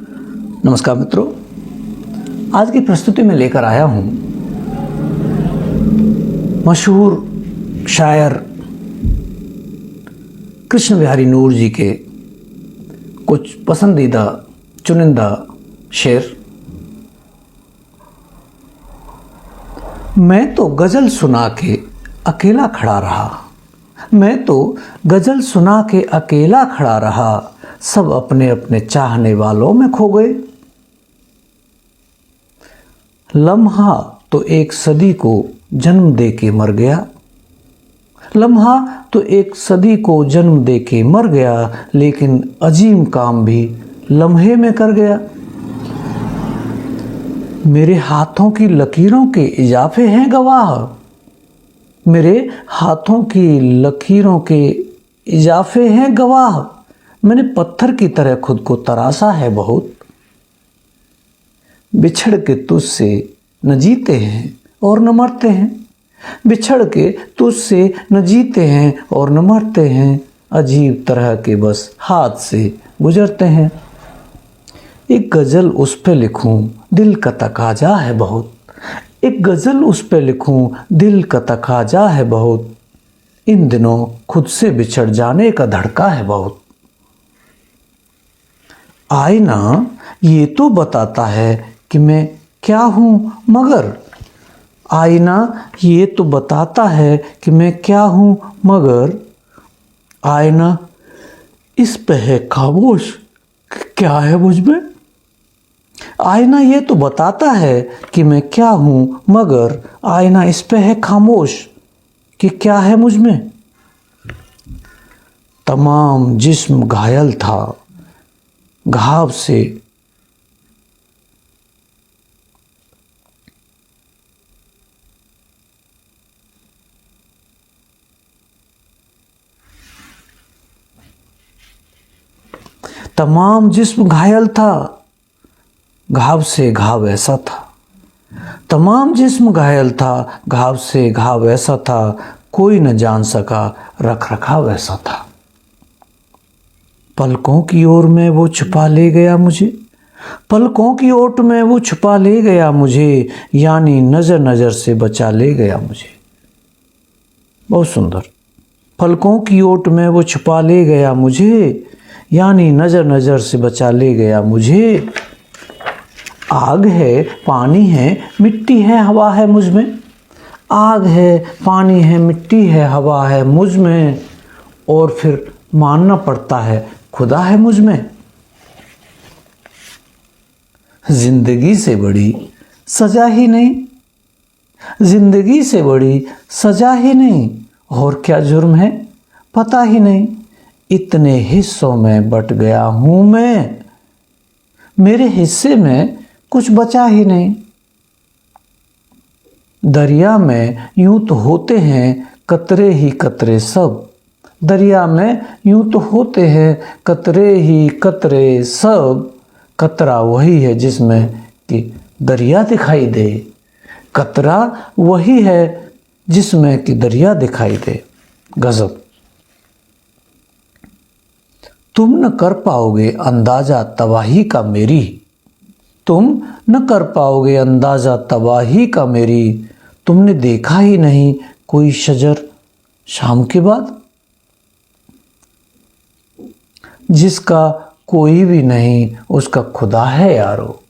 नमस्कार मित्रों, आज की प्रस्तुति में लेकर आया हूँ मशहूर शायर कृष्ण बिहारी नूर जी के कुछ पसंदीदा चुनिंदा शेर। मैं तो गज़ल सुना के अकेला खड़ा रहा, मैं तो गज़ल सुना के अकेला खड़ा रहा, सब अपने अपने चाहने वालों में खो गए। लम्हा तो एक सदी को जन्म दे के मर गया, लम्हा तो एक सदी को जन्म दे के मर गया, लेकिन अजीम काम भी लम्हे में कर गया। मेरे हाथों की लकीरों के इजाफे हैं गवाह, मेरे हाथों की लकीरों के इजाफे हैं गवाह, मैंने पत्थर की तरह खुद को तराशा है बहुत। बिछड़ के तुझसे न जीते हैं और न मरते हैं, बिछड़ के तुझसे न जीते हैं और न मरते हैं, अजीब तरह के बस हाथ से गुजरते हैं। एक गज़ल उस पे लिखूं दिल का तकाजा है बहुत, एक गज़ल उस पे लिखूं दिल का तकाजा है बहुत, इन दिनों खुद से बिछड़ जाने का धड़का है बहुत। आईना ये तो बताता है कि मैं क्या हूँ मगर, आईना ये तो बताता है कि मैं क्या हूँ मगर, आईना इस पे है खामोश क्या है मुझ में। आईना ये तो बताता है कि मैं क्या हूँ मगर, आईना इस पे है खामोश कि क्या है मुझ में। तमाम जिस्म घायल था घाव से, तमाम जिस्म घायल था घाव से घाव ऐसा था, तमाम जिस्म घायल था घाव से घाव ऐसा था, कोई न जान सका रख रखाव ऐसा था। पलकों की ओर में वो छुपा ले गया मुझे, पलकों की ओट में वो छुपा ले गया मुझे, यानी नज़र नज़र से बचा ले गया मुझे। बहुत सुंदर। पलकों की ओट में वो छुपा ले गया मुझे, यानी नज़र नज़र से बचा ले गया मुझे। आग है पानी है मिट्टी है हवा है मुझ में, आग है पानी है मिट्टी है हवा है मुझ में, और फिर मानना पड़ता है खुदा है मुझ में। जिंदगी से बड़ी सजा ही नहीं, जिंदगी से बड़ी सजा ही नहीं, और क्या जुर्म है पता ही नहीं, इतने हिस्सों में बट गया हूं मैं, मेरे हिस्से में कुछ बचा ही नहीं। दरिया में यूं तो होते हैं कतरे ही कतरे सब, दरिया में यूं तो होते हैं कतरे ही कतरे सब, कतरा वही है जिसमें कि दरिया दिखाई दे, कतरा वही है जिसमें कि दरिया दिखाई दे। गजब। तुम न कर पाओगे अंदाजा तबाही का मेरी, तुम न कर पाओगे अंदाजा तबाही का मेरी, तुमने देखा ही नहीं कोई शजर शाम के बाद, जिसका कोई भी नहीं उसका खुदा है यारो,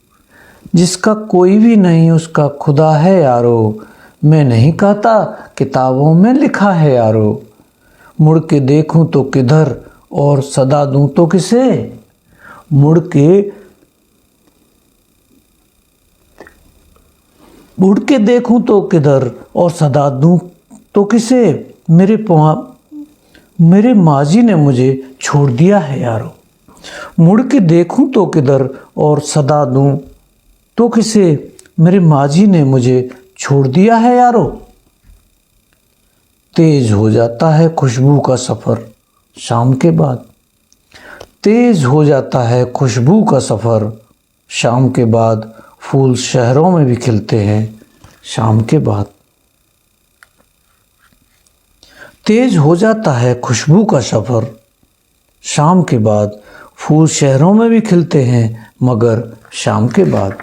जिसका कोई भी नहीं उसका खुदा है यारो, मैं नहीं कहता किताबों में लिखा है यारो, मुड़ के देखूं तो किधर और सदा दूं तो किसे, मुड़ के देखूं तो किधर और सदा दूं तो किसे, मेरे माजी ने मुझे छोड़ दिया है यारो, मुड़ के देखूं तो किधर और सदा दूं तो किसे, मेरे माजी ने मुझे छोड़ दिया है यारो। तेज हो जाता है खुशबू का सफ़र शाम के बाद, तेज हो जाता है खुशबू का सफ़र शाम के बाद, फूल शहरों में भी खिलते हैं शाम के बाद। तेज हो जाता है खुशबू का सफ़र शाम के बाद, फूल शहरों में भी खिलते हैं मगर शाम के बाद।